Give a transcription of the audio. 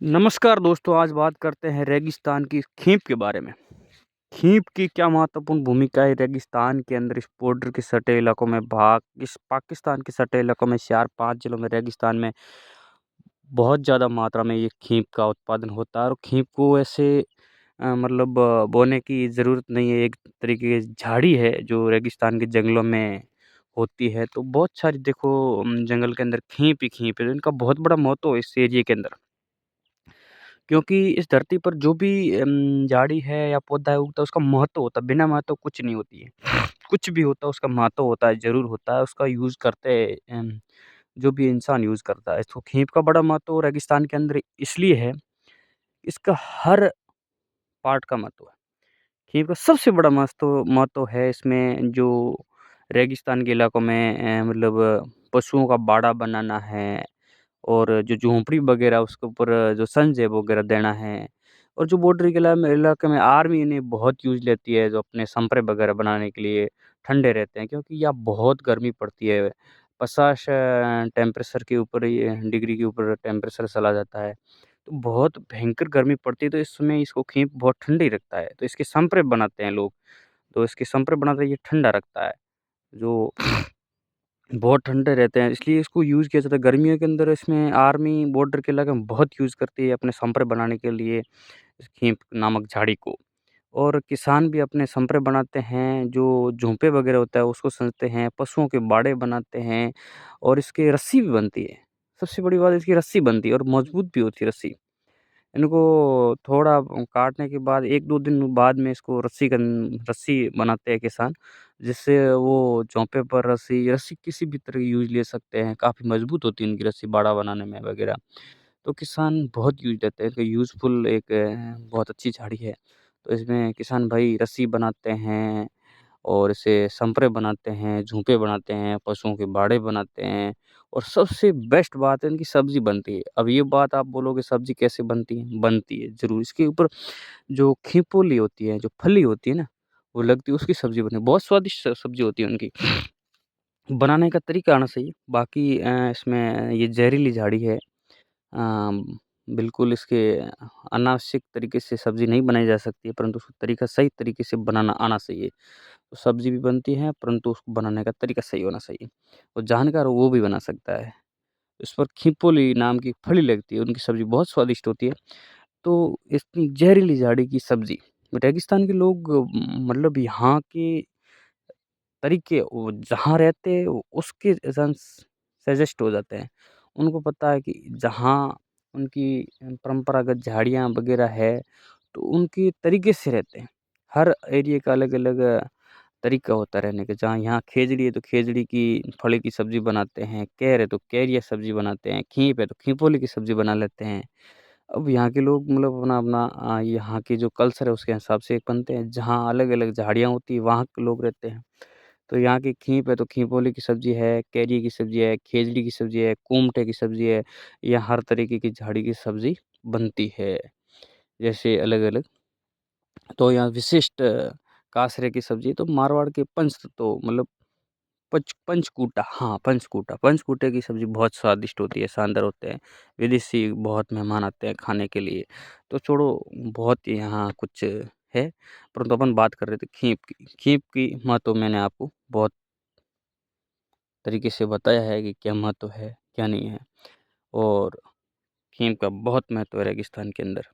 नमस्कार दोस्तों, आज बात करते हैं रेगिस्तान की खींप के बारे में। खींप की क्या महत्वपूर्ण भूमिका है रेगिस्तान के अंदर, इस बॉर्डर के सटे इलाकों में इस पाकिस्तान के सटे इलाकों में 4-5 जिलों में रेगिस्तान में बहुत ज़्यादा मात्रा में ये खींप का उत्पादन होता है और खींप को ऐसे बोने की ज़रूरत नहीं है। एक तरीके की झाड़ी है जो रेगिस्तान के जंगलों में होती है, तो बहुत सारी देखो जंगल के अंदर खींप ही खींप है। इनका बहुत बड़ा महत्व है इस एरिया के अंदर। क्योंकि इस धरती पर जो भी झाड़ी है या पौधा है उगता है उसका महत्व होता है, बिना महत्व कुछ नहीं होती है। कुछ भी होता है उसका महत्व होता है, ज़रूर होता है, उसका यूज़ करते हैं जो भी इंसान यूज़ करता है। तो खींप का बड़ा महत्व रेगिस्तान के अंदर इसलिए है, इसका हर पार्ट का महत्व है। खींप का सबसे बड़ा महत्व महत्व है इसमें जो रेगिस्तान के इलाकों में पशुओं का बाड़ा बनाना है और जो झोंपड़ी वगैरह उसके ऊपर जो संजेब वगैरह देना है और जो बॉर्डर के इलाके में आर्मी इन्हें बहुत यूज़ लेती है, जो अपने संपरे वगैरह बनाने के लिए ठंडे रहते हैं क्योंकि यहाँ बहुत गर्मी पड़ती है। 50 टेम्परेचर के ऊपर ये डिग्री के ऊपर टेम्परेचर चला जाता है। तो बहुत भयंकर गर्मी पड़ती है, तो इस समय इसको खींप बहुत ठंडी रखता है। तो इसके संपरे बनाते हैं लोग, तो इसके संपरे बनाते हैं, ये ठंडा रखता है। जो बहुत ठंडे रहते हैं, इसलिए इसको यूज़ किया जाता है। गर्मियों के अंदर इसमें आर्मी बॉर्डर के इलाके में बहुत यूज़ करती है अपने संपरे बनाने के लिए इस खींप नामक झाड़ी को। और किसान भी अपने संपरे बनाते हैं, जो झोंपे वगैरह होता है उसको सजाते हैं, पशुओं के बाड़े बनाते हैं और इसकी रस्सी भी बनती है। सबसे बड़ी बात इसकी रस्सी बनती है और मजबूत भी होती है रस्सी। इनको थोड़ा काटने के बाद 1-2 दिन बाद में इसको रस्सी बनाते हैं किसान, जिससे वो चौंपे पर रस्सी रस्सी किसी भी तरह की यूज़ ले सकते हैं, काफ़ी मजबूत होती है इनकी रस्सी बाड़ा बनाने में वगैरह। तो किसान बहुत यूज़ लेते हैं, तो यूज़फुल एक बहुत अच्छी झाड़ी है। तो इसमें किसान भाई रस्सी बनाते हैं और इसे संपरे बनाते हैं, झूंपे बनाते हैं, पशुओं के बाड़े बनाते हैं और सबसे बेस्ट बात है इनकी सब्ज़ी बनती है। अब ये बात आप बोलोगे सब्ज़ी कैसे बनती है? बनती है ज़रूर। इसके ऊपर जो खीपोली होती है, जो फली होती है ना, वो लगती है उसकी सब्ज़ी बनती है। बहुत स्वादिष्ट सब्ज़ी होती है उनकी। बनाने का तरीका आना चाहिए। बाकी इसमें ये ज़हरीली झाड़ी है। बिल्कुल इसके अनावश्यक तरीके से सब्ज़ी नहीं बनाई जा सकती है, परंतु उसको तरीका सही तरीके से बनाना आना चाहिए। तो सब्ज़ी भी बनती है, परंतु उसको बनाने का तरीका सही होना चाहिए। और जानकार हो वो भी बना सकता है। इस पर खिपोली नाम की फली लगती है, उनकी सब्ज़ी बहुत स्वादिष्ट होती है। तो इतनी ज़हरीली झाड़ी की सब्ज़ी रेगिस्तान के लोग यहाँ के तरीके वो जहाँ रहते हैं उसके सजेस्ट हो जाते हैं। उनको पता है कि जहाँ उनकी परंपरागत झाड़ियाँ वगैरह है, तो उनके तरीके से रहते हैं। हर एरिया का अलग-अलग तरीका होता है रहने का। जहाँ यहाँ खेजड़ी है तो खेजड़ी की फली की सब्ज़ी बनाते हैं, कैर है तो कैरिया सब्ज़ी बनाते हैं, खींप है तो खींपोली की सब्ज़ी बना लेते हैं। अब यहाँ के लोग अपना-अपना यहाँ की जो कल्चर है उसके हिसाब से बनते हैं। जहाँ अलग-अलग झाड़ियाँ होती हैं वहाँ के लोग रहते हैं। तो यहाँ की खींप है तो खींपोली की सब्ज़ी है, कैरी की सब्ज़ी है, खेजड़ी की सब्ज़ी है, कुमटे की सब्ज़ी है, या हर तरीके की झाड़ी की सब्ज़ी बनती है। जैसे अलग-अलग तो यहाँ विशिष्ट कासरे की सब्ज़ी तो मारवाड़ के पंचकूटा, हाँ, पंचकूटे की सब्ज़ी बहुत स्वादिष्ट होती है, शानदार होते हैं। विदेशी बहुत मेहमान आते हैं खाने के लिए। तो छोड़ो बहुत यहाँ कुछ है, परंतु अपन बात कर रहे थे खींप की। खींप की महत्व मैंने आपको बहुत तरीके से बताया है कि क्या महत्व है, क्या नहीं है और खीम का बहुत महत्व है रेगिस्तान के अंदर।